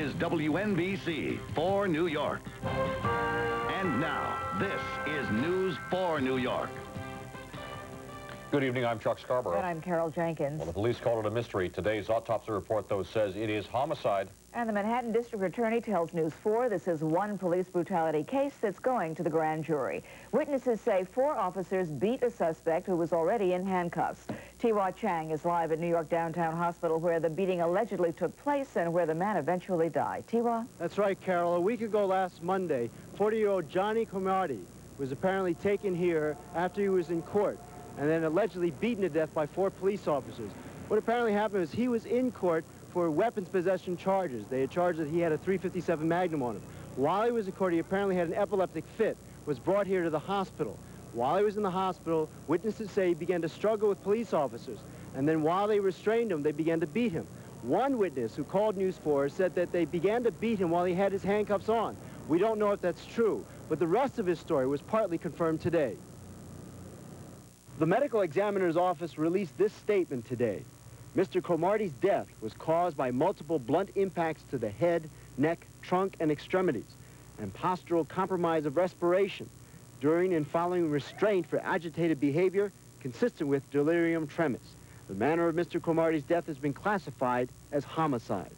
is WNBC for New York. And now, this is News for New York. Good evening, I'm Chuck Scarborough. And I'm Carol Jenkins. Well, the police call it a mystery. Today's autopsy report, though, says it is homicide. And the Manhattan District Attorney tells News 4 this is one police brutality case that's going to the grand jury. Witnesses say 4 officers beat a suspect who was already in handcuffs. Tiwa Chang is live at New York Downtown Hospital, where the beating allegedly took place and where the man eventually died. Tiwa? That's right, Carol. A week ago last Monday, 40-year-old Johnny Cromartie was apparently taken here after he was in court and then allegedly beaten to death by 4 police officers. What apparently happened is he was in court for weapons possession charges. They had charged that he had a .357 Magnum on him. While he was in court, he apparently had an epileptic fit, was brought here to the hospital. While he was in the hospital, witnesses say he began to struggle with police officers, and then while they restrained him, they began to beat him. One witness who called News 4 said that they began to beat him while he had his handcuffs on. We don't know if that's true, but the rest of his story was partly confirmed today. The medical examiner's office released this statement today. Mr. Cromartie's death was caused by multiple blunt impacts to the head, neck, trunk, and extremities, and postural compromise of respiration during and following restraint for agitated behavior consistent with delirium tremens. The manner of Mr. Cromartie's death has been classified as homicide.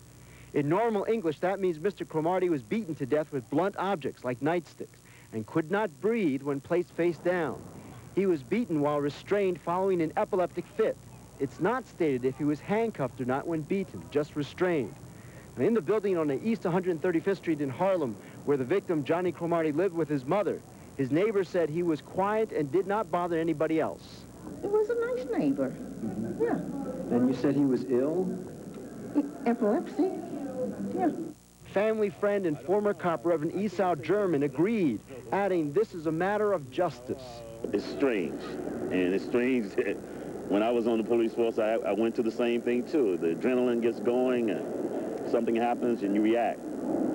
In normal English, that means Mr. Cromartie was beaten to death with blunt objects like nightsticks and could not breathe when placed face down. He was beaten while restrained following an epileptic fit. It's not stated if he was handcuffed or not when beaten, just restrained. Now, in the building on the East 135th Street in Harlem, where the victim, Johnny Cromartie, lived with his mother, his neighbor said he was quiet and did not bother anybody else. It was a nice neighbor. Yeah. And you said he was ill? Epilepsy? Yeah. Family friend and former cop Reverend Esau German agreed, adding, "This is a matter of justice." It's strange, and it's strange that when I was on the police force, I went to the same thing too. The adrenaline gets going, and something happens, and you react.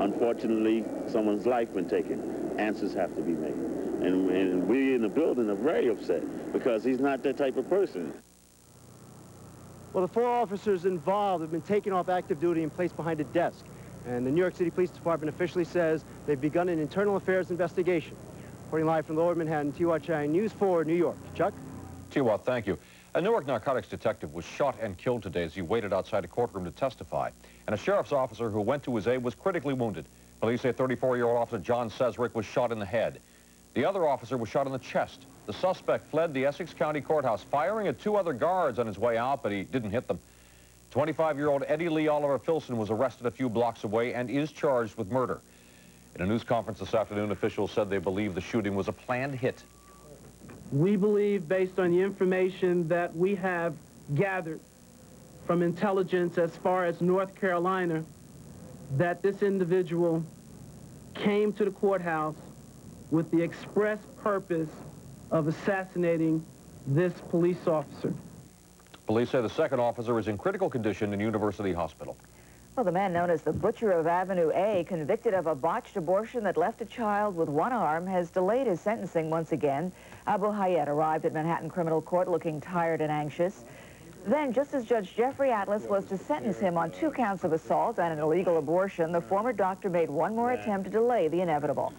Unfortunately, someone's life been taken. Answers have to be made. And we in the building are very upset because he's not that type of person. Well, the 4 officers involved have been taken off active duty and placed behind a desk. And the New York City Police Department officially says they've begun an internal affairs investigation. Reporting live from Lower Manhattan, Tiwa Chang, News 4, New York. Chuck? Tiwa, thank you. A Newark narcotics detective was shot and killed today as he waited outside a courtroom to testify. And a sheriff's officer who went to his aid was critically wounded. Police say 34-year-old Officer John Cesrick was shot in the head. The other officer was shot in the chest. The suspect fled the Essex County Courthouse, firing at 2 other guards on his way out, but he didn't hit them. 25-year-old Eddie Lee Oliver Filson was arrested a few blocks away and is charged with murder. In a news conference this afternoon, officials said they believe the shooting was a planned hit. We believe, based on the information that we have gathered from intelligence as far as North Carolina, that this individual came to the courthouse with the express purpose of assassinating this police officer. Police say the second officer is in critical condition in University Hospital. Well, the man known as the Butcher of Avenue A, convicted of a botched abortion that left a child with one arm, has delayed his sentencing once again. Abu Hayat arrived at Manhattan Criminal Court looking tired and anxious. Then, just as Judge Jeffrey Atlas was to sentence him on 2 counts of assault and an illegal abortion, the former doctor made one more attempt to delay the inevitable.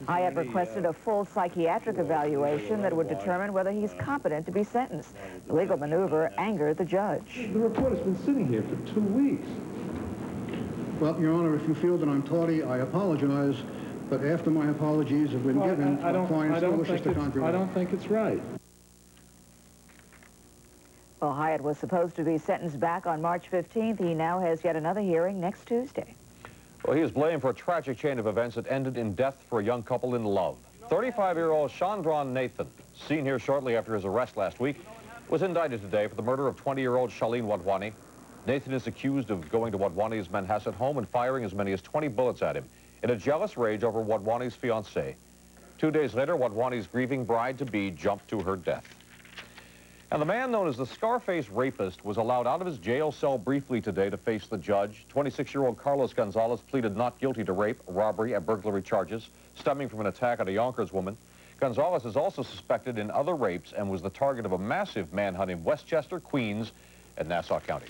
Hayat requested a full psychiatric evaluation that would determine whether he's competent to be sentenced. The legal maneuver angered the judge. The report has been sitting here for 2 weeks. Well, Your Honor, if you feel that I'm tardy, I apologize. But after my apologies have been given, my client still wishes to contribute. I don't think it's right. Well, Hayat was supposed to be sentenced back on March 15th. He now has yet another hearing next Tuesday. Well, he is blamed for a tragic chain of events that ended in death for a young couple in love. 35-year-old Chandran Nathan, seen here shortly after his arrest last week, was indicted today for the murder of 20-year-old Shaleen Wadhwani. Nathan is accused of going to Wadhwani's Manhasset home and firing as many as 20 bullets at him in a jealous rage over Wadhwani's fiancée. 2 days later, Wadhwani's grieving bride-to-be jumped to her death. And the man known as the Scarface rapist was allowed out of his jail cell briefly today to face the judge. 26-year-old Carlos Gonzalez pleaded not guilty to rape, robbery, and burglary charges stemming from an attack on a Yonkers woman. Gonzalez is also suspected in other rapes and was the target of a massive manhunt in Westchester, Queens, and Nassau counties.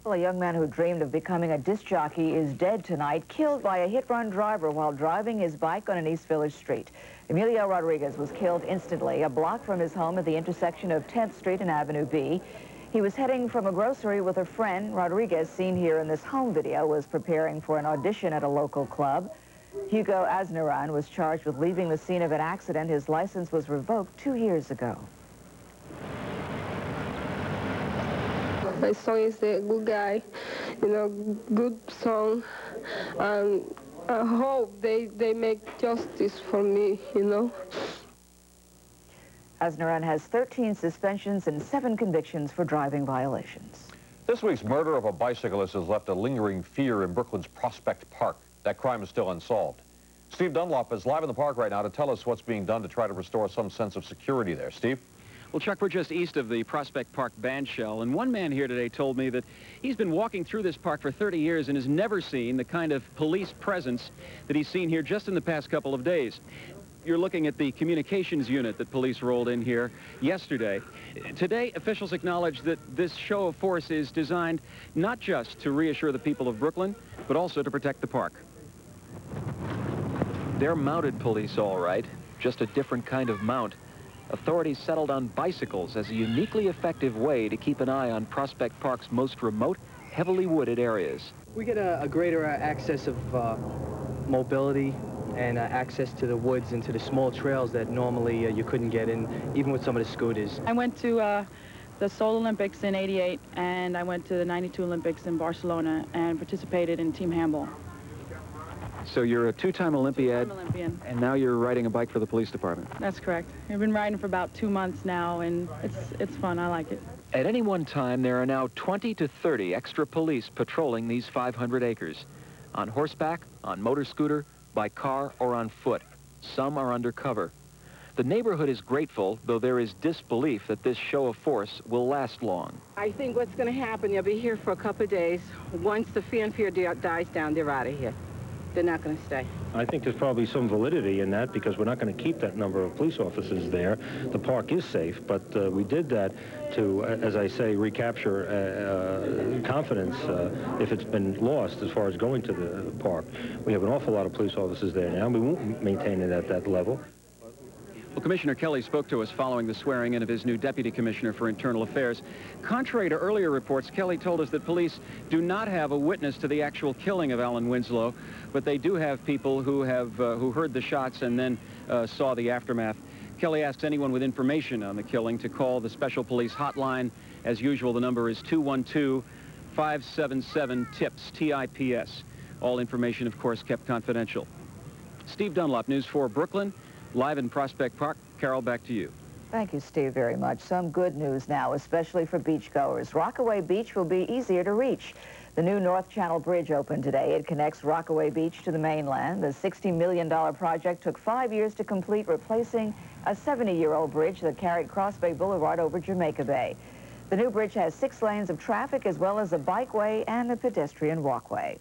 Well, a young man who dreamed of becoming a disc jockey is dead tonight, killed by a hit-run driver while driving his bike on an East Village street. Emilio Rodriguez was killed instantly, a block from his home at the intersection of 10th Street and Avenue B. He was heading from a grocery with a friend. Rodriguez, seen here in this home video, was preparing for an audition at a local club. Hugo Aznaran was charged with leaving the scene of an accident. His license was revoked 2 years ago. My son is a good guy, you know, good son, and I hope they make justice for me, you know. Aznaran has 13 suspensions and 7 convictions for driving violations. This week's murder of a bicyclist has left a lingering fear in Brooklyn's Prospect Park. That crime is still unsolved. Steve Dunlop is live in the park right now to tell us what's being done to try to restore some sense of security there. Steve? Well, Chuck, we're just east of the Prospect Park bandshell, and one man here today told me that he's been walking through this park for 30 years and has never seen the kind of police presence that he's seen here just in the past couple of days. You're looking at the communications unit that police rolled in here yesterday. Today, officials acknowledge that this show of force is designed not just to reassure the people of Brooklyn, but also to protect the park. They're mounted police, all right, just a different kind of mount. Authorities settled on bicycles as a uniquely effective way to keep an eye on Prospect Park's most remote, heavily wooded areas. We get a greater access of mobility and access to the woods and to the small trails that normally you couldn't get in, even with some of the scooters. I went to the Seoul Olympics in '88, and I went to the '92 Olympics in Barcelona and participated in team handball. So you're a two-time Olympiad, Two-time Olympian, and now you're riding a bike for the police department. That's correct. I've been riding for about 2 months now, and it's fun. I like it. At any one time, there are now 20 to 30 extra police patrolling these 500 acres. On horseback, on motor scooter, by car, or on foot. Some are undercover. The neighborhood is grateful, though there is disbelief that this show of force will last long. I think what's going to happen, they'll be here for a couple of days. Once the fear dies down, they're out of here. They're not going to stay. I think there's probably some validity in that because we're not going to keep that number of police officers there. The park is safe, but we did that to, as I say, recapture confidence if it's been lost as far as going to the park. We have an awful lot of police officers there now. We won't maintain it at that level. Well, Commissioner Kelly spoke to us following the swearing-in of his new Deputy Commissioner for Internal Affairs. Contrary to earlier reports, Kelly told us that police do not have a witness to the actual killing of Alan Winslow, but they do have people who heard the shots and then saw the aftermath. Kelly asks anyone with information on the killing to call the Special Police Hotline. As usual, the number is 212-577-TIPS, T-I-P-S. All information, of course, kept confidential. Steve Dunlop, News 4 Brooklyn. Live in Prospect Park. Carol, back to you. Thank you, Steve, very much. Some good news now, especially for beachgoers. Rockaway Beach will be easier to reach. The new North Channel Bridge opened today. It connects Rockaway Beach to the mainland. The $60 million project took 5 years to complete, replacing a 70-year-old bridge that carried Cross Bay Boulevard over Jamaica Bay. The new bridge has 6 lanes of traffic as well as a bikeway and a pedestrian walkway.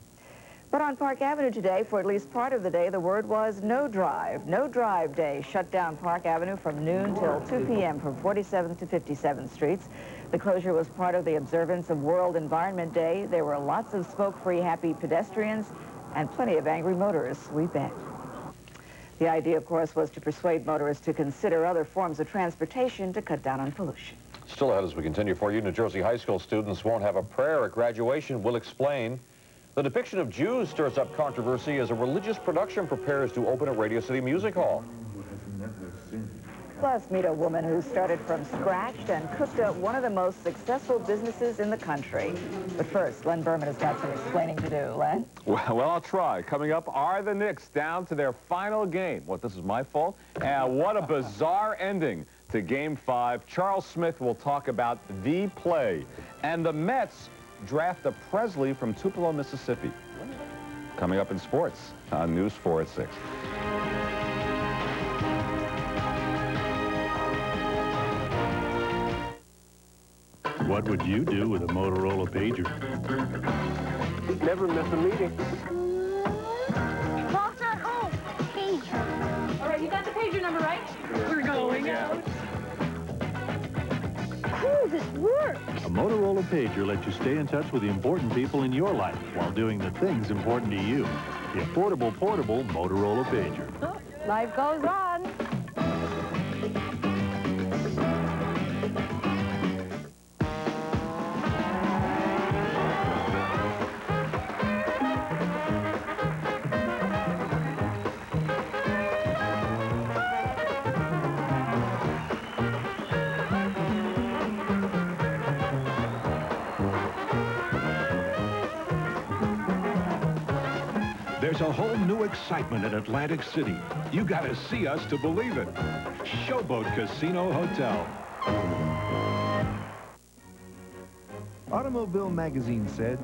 But on Park Avenue today, for at least part of the day, the word was no drive. No drive day shut down Park Avenue from noon till 2 p.m. from 47th to 57th Streets. The closure was part of the observance of World Environment Day. There were lots of smoke-free, happy pedestrians and plenty of angry motorists, we bet. The idea, of course, was to persuade motorists to consider other forms of transportation to cut down on pollution. Still ahead as we continue for you, New Jersey high school students won't have a prayer at graduation. We'll explain. The depiction of Jews stirs up controversy as a religious production prepares to open at Radio City Music Hall. Plus, meet a woman who started from scratch and cooked up one of the most successful businesses in the country. But first, Len Berman has got some explaining to do. Len? Well, I'll try. Coming up, are the Knicks down to their final game? What, this is my fault? And what a bizarre ending to Game 5. Charles Smith will talk about the play. And the Mets draft a Presley from Tupelo, Mississippi. Coming up in sports on News 4 at 6. What would you do with a Motorola pager? Never miss a meeting. Walter, home. Pager. All right, you got the pager number, right? We're going out. Ooh, this works. A Motorola pager lets you stay in touch with the important people in your life while doing the things important to you. The affordable, portable Motorola pager. Life goes on. There's a whole new excitement in Atlantic City. You gotta see us to believe it. Showboat Casino Hotel. Automobile Magazine said,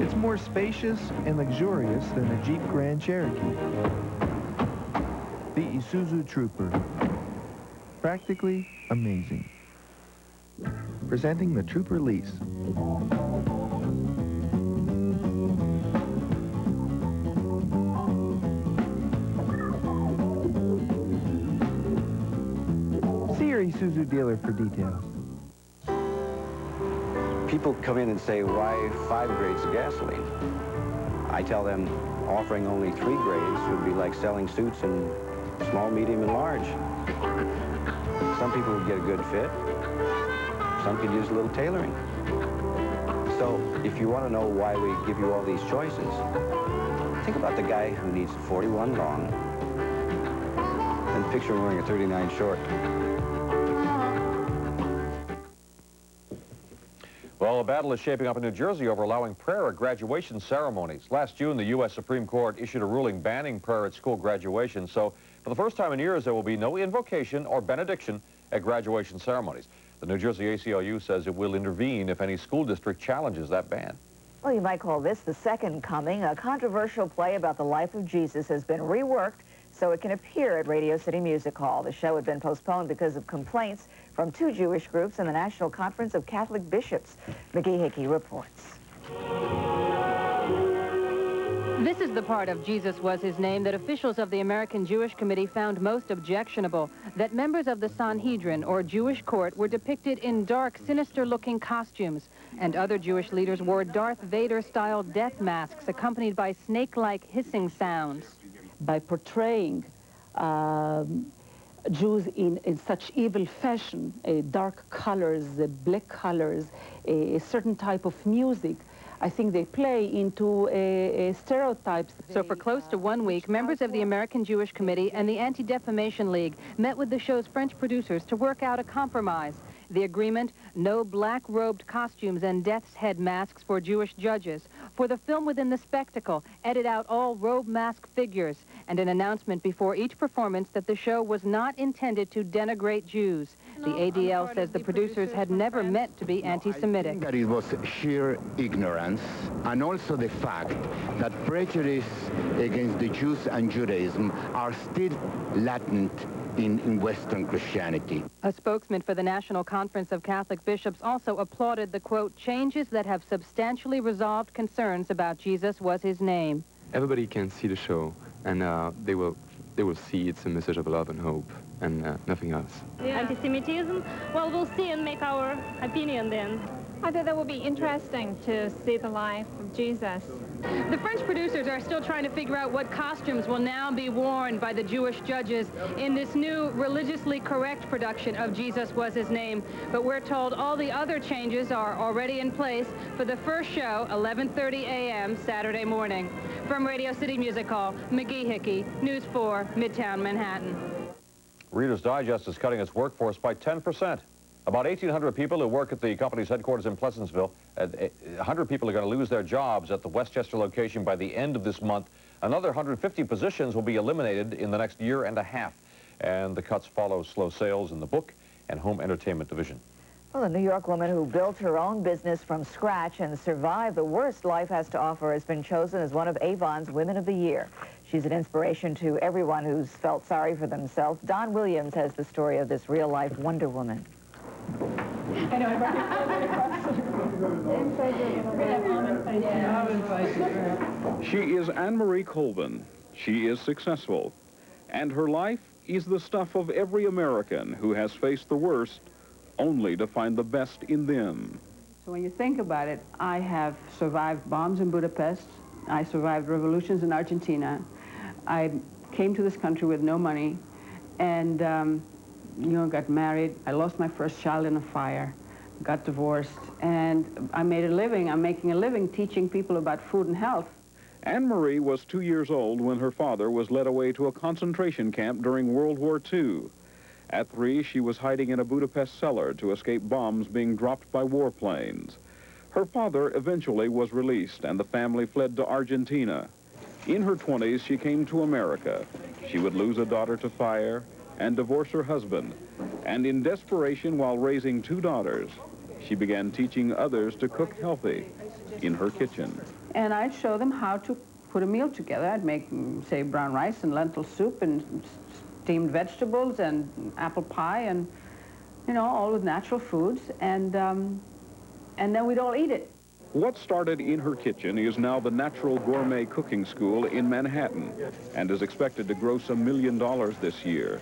it's more spacious and luxurious than the Jeep Grand Cherokee. The Isuzu Trooper. Practically amazing. Presenting the Trooper Lease. Isuzu dealer for details. People come in and say, why 5 grades of gasoline? I tell them offering only 3 grades would be like selling suits in small, medium, and large. Some people would get a good fit. Some could use a little tailoring. So if you want to know why we give you all these choices, think about the guy who needs a 41 long and picture him wearing a 39 short. Well, a battle is shaping up in New Jersey over allowing prayer at graduation ceremonies. Last June, the U.S. Supreme Court issued a ruling banning prayer at school graduation. So, for the first time in years, there will be no invocation or benediction at graduation ceremonies. The New Jersey ACLU says it will intervene if any school district challenges that ban. Well, you might call this the second coming. A controversial play about the life of Jesus has been reworked so it can appear at Radio City Music Hall. The show had been postponed because of complaints from 2 Jewish groups and the National Conference of Catholic Bishops. McGee Hickey reports. This is the part of Jesus Was His Name that officials of the American Jewish Committee found most objectionable, that members of the Sanhedrin, or Jewish court, were depicted in dark, sinister-looking costumes, and other Jewish leaders wore Darth Vader-style death masks accompanied by snake-like hissing sounds. By portraying Jews in such evil fashion, dark colors, black colors, a certain type of music, I think they play into stereotypes. So for close to 1 week, members of the American Jewish Committee and the Anti-Defamation League met with the show's French producers to work out a compromise. The agreement, no black-robed costumes and death's head masks for Jewish judges. For the film within the spectacle, edit out all robe mask figures, and an announcement before each performance that the show was not intended to denigrate Jews. The ADL says the producers had never meant to be anti-Semitic. I think that it was sheer ignorance, and also the fact that prejudice against the Jews and Judaism are still latent in Western Christianity. A spokesman for the National Conference of Catholic Bishops also applauded the, quote, changes that have substantially resolved concerns about Jesus Was His Name. Everybody can see the show, and they will see it's a message of love and hope, and nothing else. Yeah. Anti-Semitism? Well, we'll see and make our opinion then. I thought that would be interesting to see the life of Jesus. The French producers are still trying to figure out what costumes will now be worn by the Jewish judges in this new religiously correct production of Jesus Was His Name. But we're told all the other changes are already in place for the first show, 11:30 a.m. Saturday morning. From Radio City Music Hall, McGee Hickey, News 4, Midtown Manhattan. Reader's Digest is cutting its workforce by 10%. About 1,800 people who work at the company's headquarters in Pleasantville, 100 people are going to lose their jobs at the Westchester location by the end of this month. Another 150 positions will be eliminated in the next year and a half. And the cuts follow slow sales in the book and home entertainment division. Well, a New York woman who built her own business from scratch and survived the worst life has to offer has been chosen as one of Avon's Women of the Year. She's an inspiration to everyone who's felt sorry for themselves. Don Williams has the story of this real-life Wonder Woman. I know, She is Anne-Marie Colvin. She is successful. And her life is the stuff of every American who has faced the worst only to find the best in them. So when you think about it, I have survived bombs in Budapest. I survived revolutions in Argentina. I came to this country with no money and, got married. I lost my first child in a fire, got divorced, and I made a living. I'm making a living teaching people about food and health. Anne-Marie was 2 years old when her father was led away to a concentration camp during World War II. At 3, she was hiding in a Budapest cellar to escape bombs being dropped by warplanes. Her father eventually was released, and the family fled to Argentina. In her 20s, she came to America. She would lose a daughter to fire and divorce her husband. And in desperation, while raising 2 daughters, she began teaching others to cook healthy in her kitchen. And I'd show them how to put a meal together. I'd make, say, brown rice and lentil soup and steamed vegetables and apple pie and, all with natural foods. And then we'd all eat it. What started in her kitchen is now the Natural Gourmet Cooking School in Manhattan and is expected to gross $1 million this year.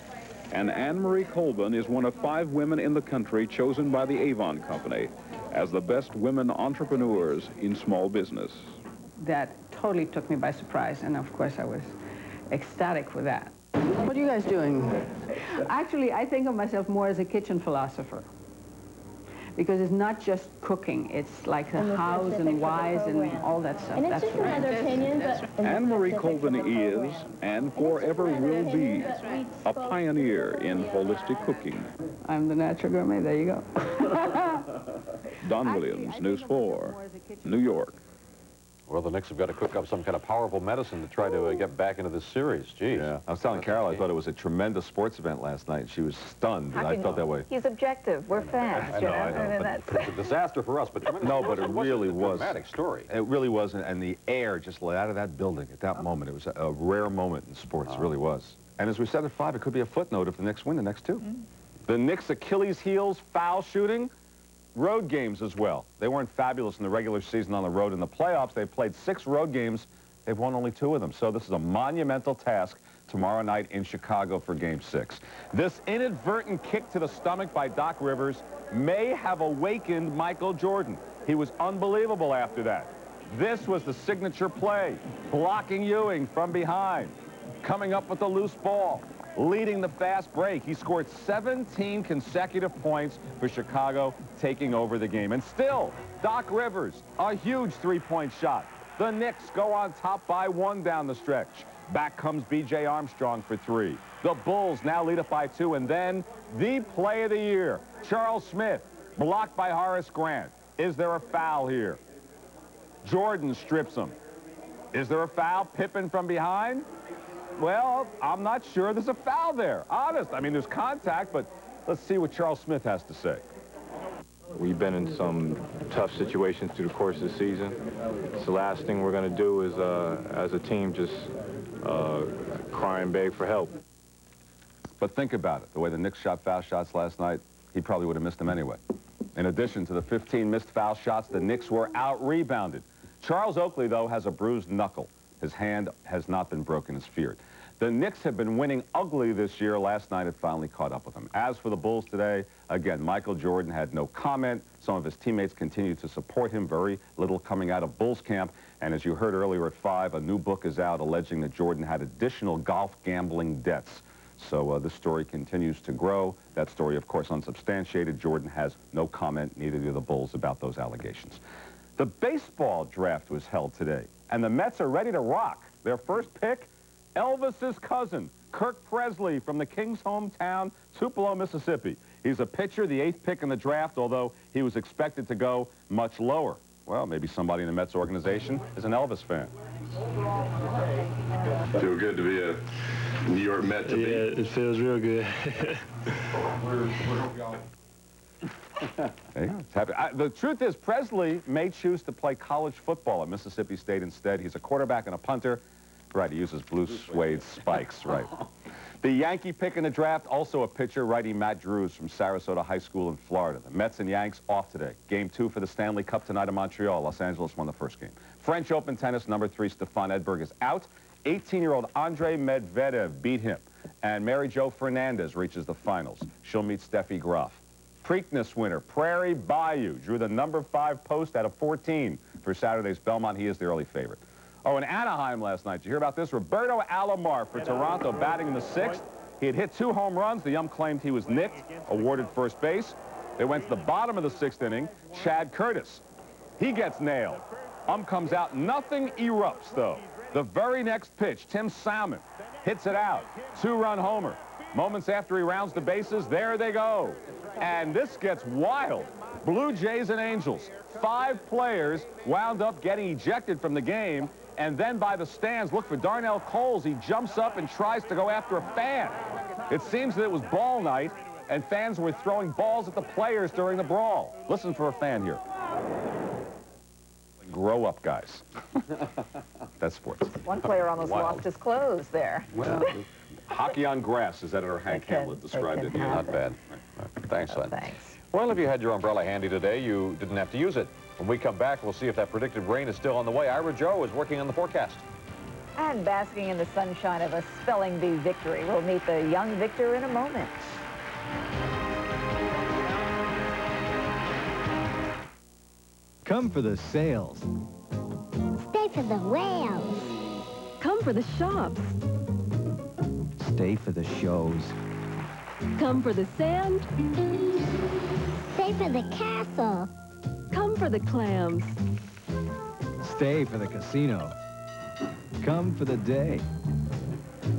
And Anne-Marie Colvin is one of 5 women in the country chosen by the Avon Company as the best women entrepreneurs in small business. That totally took me by surprise, and of course I was ecstatic with that. What are you guys doing? Actually, I think of myself more as a kitchen philosopher, because it's not just cooking, it's like the hows and whys and all that stuff. And it's just another opinion, but... Anne-Marie Colvin is, and forever will be, a pioneer in holistic cooking. I'm the natural gourmet, there you go. Don Williams, News 4, New York. Well, the Knicks have got to cook up some kind of powerful medicine to try to get back into this series. Geez. Yeah, I was telling Carol I thought it was a tremendous sports event last night. She was stunned, and I felt that way. He's objective. We're fans. I know. It's a disaster for us, but tremendous. No, but it really was. A dramatic story. It really was, and the air just let out of that building at that moment. It was a rare moment in sports. It really was. And as we said at 5, it could be a footnote if the Knicks win the next 2. The Knicks' Achilles heels, foul shooting. Road games as well. They weren't fabulous in the regular season on the road. In the playoffs, they played 6 road games. They've won only 2 of them. So this is a monumental task tomorrow night in Chicago for Game 6. This inadvertent kick to the stomach by Doc Rivers may have awakened Michael Jordan. He was unbelievable after that. This was the signature play, blocking Ewing from behind, coming up with the loose ball, leading the fast break. He scored 17 consecutive points for Chicago, taking over the game. And still, Doc Rivers, a huge 3-point shot. The Knicks go on top by 1 down the stretch. Back comes B.J. Armstrong for 3. The Bulls now lead it by 2. And then the play of the year, Charles Smith, blocked by Horace Grant. Is there a foul here? Jordan strips him. Is there a foul? Pippen from behind? Well, I'm not sure there's a foul there. Honest. I mean, there's contact, but let's see what Charles Smith has to say. We've been in some tough situations through the course of the season. So the last thing we're going to do is, as a team, just cry and beg for help. But think about it. The way the Knicks shot foul shots last night, he probably would have missed them anyway. In addition to the 15 missed foul shots, the Knicks were out-rebounded. Charles Oakley, though, has a bruised knuckle. His hand has not been broken as feared. The Knicks have been winning ugly this year. Last night, it finally caught up with them. As for the Bulls today, again, Michael Jordan had no comment. Some of his teammates continue to support him. Very little coming out of Bulls camp. And as you heard earlier at 5, a new book is out alleging that Jordan had additional golf gambling debts. So this story continues to grow. That story, of course, unsubstantiated. Jordan has no comment, neither do the Bulls, about those allegations. The baseball draft was held today, and the Mets are ready to rock. Their first pick, Elvis's cousin, Kirk Presley from the Kings' hometown, Tupelo, Mississippi. He's a pitcher, the 8th pick in the draft, although he was expected to go much lower. Well, maybe somebody in the Mets organization is an Elvis fan. Feel good to be a New York Met to be. Yeah, it feels real good. There you go. It's happy. The truth is, Presley may choose to play college football at Mississippi State instead. He's a quarterback and a punter. Right, he uses blue suede spikes, right. The Yankee pick in the draft, also a pitcher, righty Matt Drews from Sarasota High School in Florida. The Mets and Yanks off today. Game 2 for the Stanley Cup tonight in Montreal. Los Angeles won the first game. French Open tennis, number 3, Stefan Edberg is out. 18-year-old Andre Medvedev beat him. And Mary Jo Fernandez reaches the finals. She'll meet Steffi Graf. Preakness winner, Prairie Bayou, drew the number 5 post out of 14 for Saturday's Belmont. He is the early favorite. Oh, in Anaheim last night, did you hear about this? Roberto Alomar for Toronto batting in the 6th. He had hit 2 home runs. The ump claimed he was nicked, awarded first base. They went to the bottom of the 6th inning. Chad Curtis, he gets nailed. Ump comes out. Nothing erupts, though. The very next pitch, Tim Salmon hits it out. 2-run homer. Moments after he rounds the bases, there they go. And this gets wild. Blue Jays and Angels. 5 players wound up getting ejected from the game. And then by the stands, look for Darnell Coles. He jumps up and tries to go after a fan. It seems that it was ball night, and fans were throwing balls at the players during the brawl. Listen for a fan here. Grow up, guys. That's sports. One player almost lost his clothes there. Well, hockey on grass, as Editor Hank Hamlet described it. Not bad. Thanks, Len. Thanks. Well, if you had your umbrella handy today, you didn't have to use it. When we come back, we'll see if that predicted rain is still on the way. Ira Joe is working on the forecast. And basking in the sunshine of a spelling bee victory. We'll meet the young victor in a moment. Come for the sales. Stay for the whales. Come for the shops. Stay for the shows. Come for the sand. Stay for the castle. Come for the clams. Stay for the casino. Come for the day.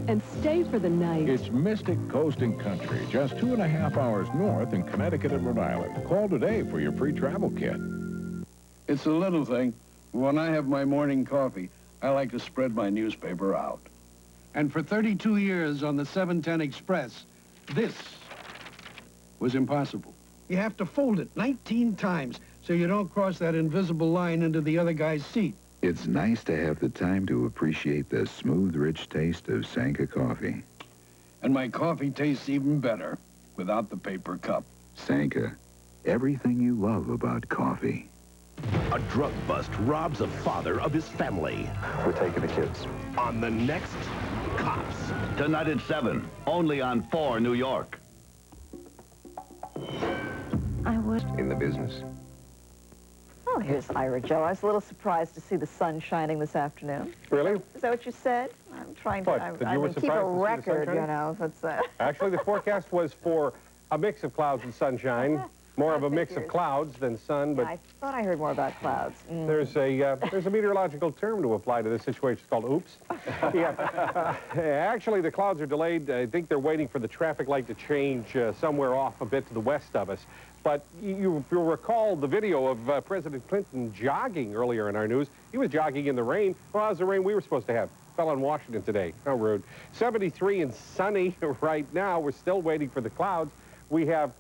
And stay for the night. It's Mystic Coast and Country, just 2.5 hours north in Connecticut and Rhode Island. Call today for your free travel kit. It's a little thing. When I have my morning coffee, I like to spread my newspaper out. And for 32 years on the 710 Express, this was impossible. You have to fold it 19 times so you don't cross that invisible line into the other guy's seat. It's nice to have the time to appreciate the smooth, rich taste of Sanka coffee. And my coffee tastes even better without the paper cup. Sanka, everything you love about coffee. A drug bust robs a father of his family. We're taking the kids. On the next Cops. Tonight at 7, only on 4 New York. I was in the business. Oh, here's Ira Joe. I was a little surprised to see the sun shining this afternoon. Really? Is that what you said? I'm trying to. What, I that you were keep a surprised to see the record, sunshine? you know. That's Actually, the forecast was for a mix of clouds and sunshine. More of a mix of clouds than sun, but I thought I heard more about clouds. there's a meteorological term to apply to this situation. It's called oops. Actually, the clouds are delayed. I think they're waiting for the traffic light to change somewhere off a bit to the west of us. But you'll recall the video of President Clinton jogging earlier in our news. He was jogging in the rain. Well, how's the rain we were supposed to have? Fell on Washington today. How rude. 73 and sunny right now. We're still waiting for the clouds. We have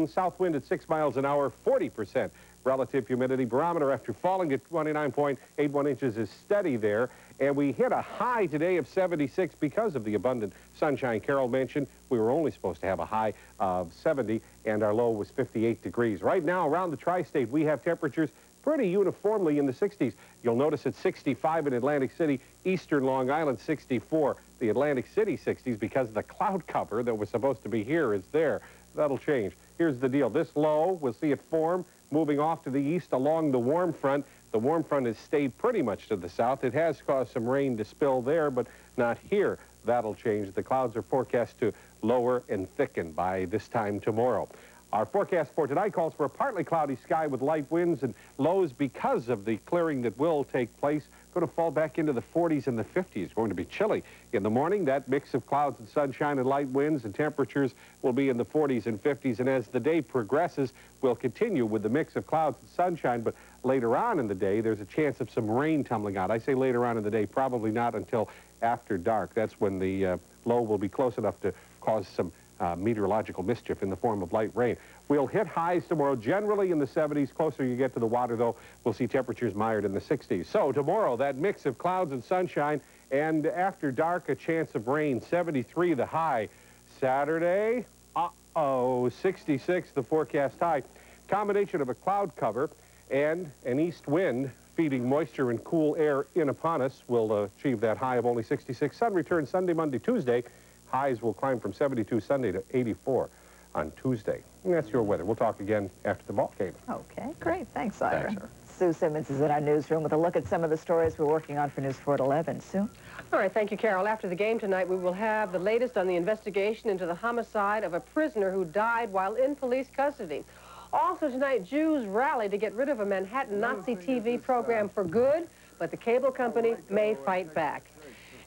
south wind at 6 miles an hour, 40% relative humidity. Barometer, after falling at 29.81 inches, is steady there. And we hit a high today of 76 because of the abundant sunshine Carol mentioned. We were only supposed to have a high of 70, and our low was 58 degrees. Right now, around the tri-state, we have temperatures pretty uniformly in the 60s. You'll notice it's 65 in Atlantic City, eastern Long Island 64. The Atlantic City 60s, because the cloud cover that was supposed to be here is there. That'll change. Here's the deal. This low, we'll see it form moving off to the east along the warm front. The warm front has stayed pretty much to the south. It has caused some rain to spill there, but not here. That'll change. The clouds are forecast to lower and thicken by this time tomorrow. Our forecast for tonight calls for a partly cloudy sky with light winds and lows because of the clearing that will take place. Going to fall back into the 40s and the 50s. Going to be chilly in the morning. That mix of clouds and sunshine and light winds and temperatures will be in the 40s and 50s. And as the day progresses, we'll continue with the mix of clouds and sunshine. But later on in the day, there's a chance of some rain tumbling out. I say later on in the day, probably not until after dark. That's when the low will be close enough to cause some meteorological mischief in the form of light rain. We'll hit highs tomorrow, generally in the 70s. Closer you get to the water, though, we'll see temperatures mired in the 60s. So tomorrow, that mix of clouds and sunshine, and after dark, a chance of rain. 73 the high. Saturday, 66 the forecast high. Combination of a cloud cover and an east wind feeding moisture and cool air in upon us will achieve that high of only 66. Sun returns Sunday, Monday, Tuesday. Highs will climb from 72 Sunday to 84 on Tuesday. And that's your weather. We'll talk again after the ball game. Okay, great. Thanks, Ira. Thanks, sir. Sue Simmons is in our newsroom with a look at some of the stories we're working on for News 4 at 11. Sue? All right, thank you, Carol. After the game tonight, we will have the latest on the investigation into the homicide of a prisoner who died while in police custody. Also tonight, Jews rally to get rid of a Manhattan Nazi TV program for good, but the cable company may fight back.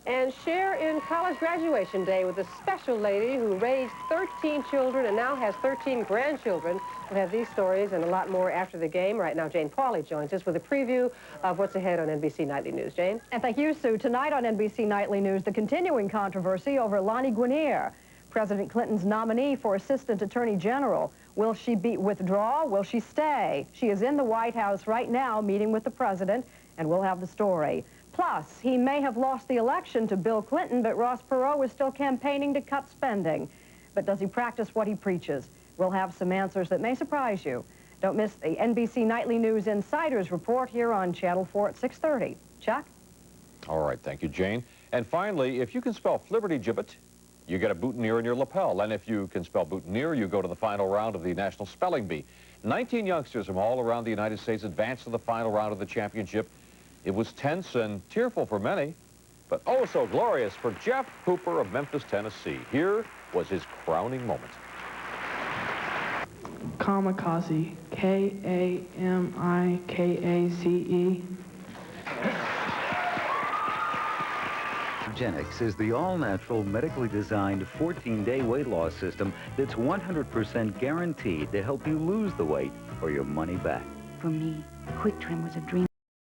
And share in college graduation day with a special lady who raised 13 children and now has 13 grandchildren. We'll have these stories and a lot more after the game. Right now, Jane Pauley joins us with a preview of what's ahead on NBC Nightly News. Jane? And thank you, Sue. Tonight on NBC Nightly News, the continuing controversy over Lonnie Guinier, President Clinton's nominee for Assistant Attorney General. Will she withdraw? Will she stay? She is in the White House right now meeting with the president, and we'll have the story. Plus, he may have lost the election to Bill Clinton, but Ross Perot is still campaigning to cut spending. But does he practice what he preaches? We'll have some answers that may surprise you. Don't miss the NBC Nightly News Insiders Report here on Channel 4 at 6:30. Chuck? All right, thank you, Jane. And finally, if you can spell flibberty-gibbet, you get a boutonniere in your lapel. And if you can spell boutonniere, you go to the final round of the National Spelling Bee. 19 youngsters from all around the United States advanced to the final round of the championship. It was tense and tearful for many, but oh so glorious for Jeff Hooper of Memphis, Tennessee. Here was his crowning moment. Kamikaze, K-A-M-I-K-A-Z-E. Genix is the all-natural, medically designed 14-day weight loss system that's 100% guaranteed to help you lose the weight or your money back. For me, Quick Trim was a dream.